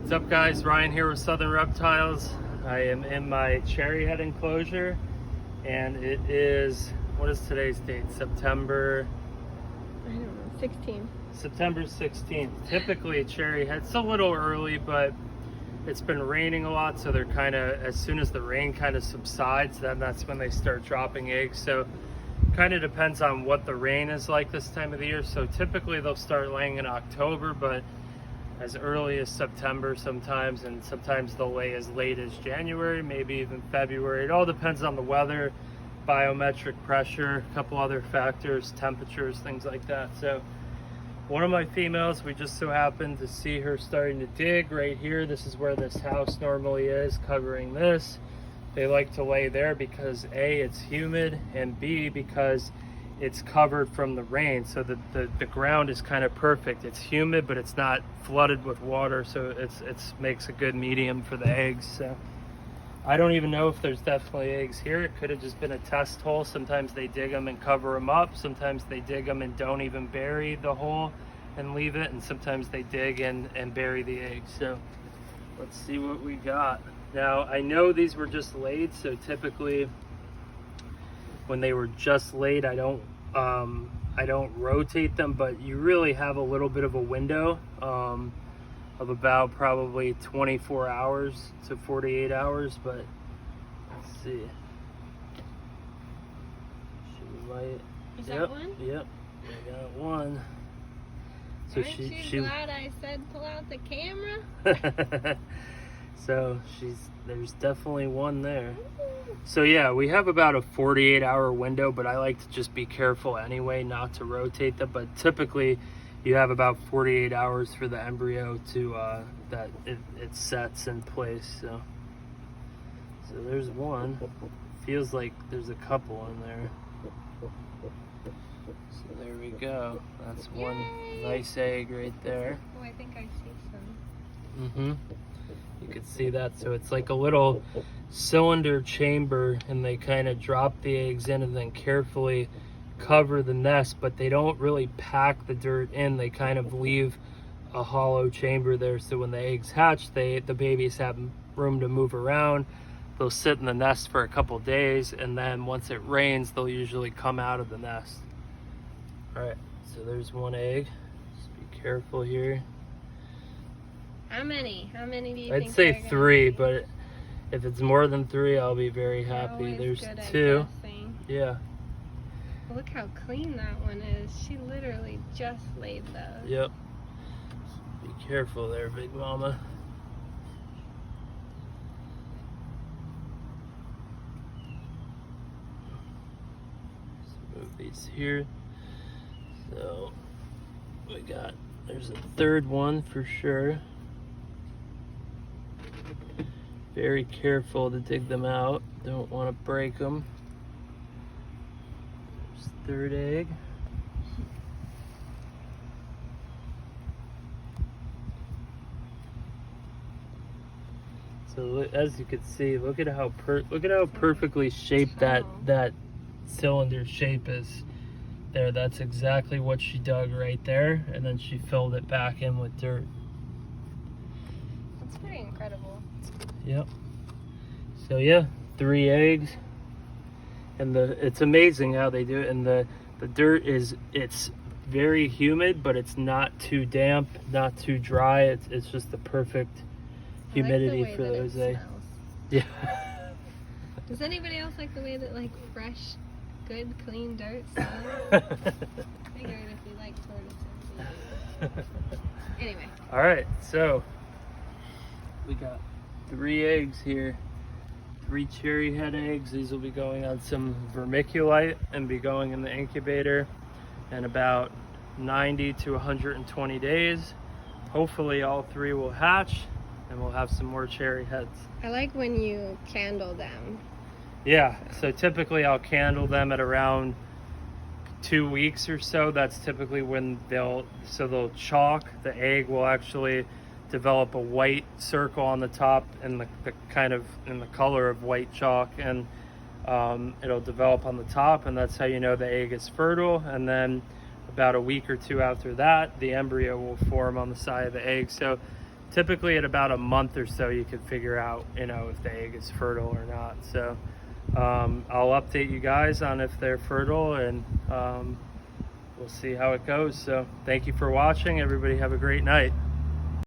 What's up, guys? Ryan here with Southern Reptiles. I am in my Cherryhead enclosure, and it is, what is today's date? September 16. September 16th. Typically Cherryhead, it's a little early, but it's been raining a lot, so they're kind of, as soon as the rain kind of subsides, then that's when they start dropping eggs. So kind of depends on what the rain is like this time of the year. So typically they'll start laying in October, but as early as September sometimes, and sometimes they'll lay as late as January, maybe even February. It all depends on the weather, biometric pressure, a couple other factors, temperatures, things like that. So one of my females, we just so happened to see her starting to dig right here. This is where this house normally is, covering this. They like to lay there because A, it's humid, and B, because it's covered from the rain, so the ground is kind of perfect. It's humid, but it's not flooded with water, so it's makes a good medium for the eggs. So I don't even know if there's definitely eggs here. It could have just been a test hole. Sometimes they dig them and cover them up. Sometimes they dig them and don't even bury the hole and leave it, and sometimes they dig and bury the eggs. So let's see what we got. Now, I know these were just laid, so typically when they were just laid, I don't rotate them, but you really have a little bit of a window of about probably 24 hours to 48 hours. But let's see. She might. Is that one? Yep, I got one. So Aren't you glad I said pull out the camera? So there's definitely one there. So yeah, we have about a 48-hour window, but I like to just be careful anyway not to rotate them. But typically you have about 48 hours for the embryo to that it sets in place. So there's one. Feels like there's a couple in there. So there we go. That's one nice egg right there. Oh, I think I see some. You could see that. So it's like a little cylinder chamber, and they kind of drop the eggs in and then carefully cover the nest, but they don't really pack the dirt in. They kind of leave a hollow chamber there, so when the eggs hatch, the babies have room to move around. They'll sit in the nest for a couple days, and then once it rains, they'll usually come out of the nest. All right, so there's one egg. Just be careful here. How many? How many do you I'd think? say 3, but if it's more than 3, I'll be very happy. There's good 2. Yeah. Look how clean that one is. She literally just laid those. Yep. Be careful there, big mama. Let's move these here. So there's a 3rd one for sure. Very careful to dig them out. Don't want to break them. There's 3rd egg. So as you can see, look at how perfectly shaped that cylinder shape is there. That's exactly what she dug right there, and then she filled it back in with dirt. That's pretty incredible. Yep. So yeah, 3 eggs, and it's amazing how they do it. And the dirt it's very humid, but it's not too damp, not too dry. It's just the perfect humidity for those eggs. Yeah. Does anybody else like the way that like fresh, good, clean dirt smells? I figured if you like tortoises. Anyway. All right, so we got 3 eggs here. 3 Cherryhead eggs. These will be going on some vermiculite and be going in the incubator in about 90 to 120 days. Hopefully all 3 will hatch, and we'll have some more Cherryheads. I like when you candle them. Yeah, so typically I'll candle them at around 2 weeks or so. That's typically when they'll chalk. The egg will actually develop a white circle on the top and the kind of in the color of white chalk, and it'll develop on the top, and that's how you know the egg is fertile. And then about a week or 2 after that, the embryo will form on the side of the egg. So typically at about a month or so you can figure out, you know, if the egg is fertile or not. So I'll update you guys on if they're fertile, and we'll see how it goes. So thank you for watching. Everybody have a great night.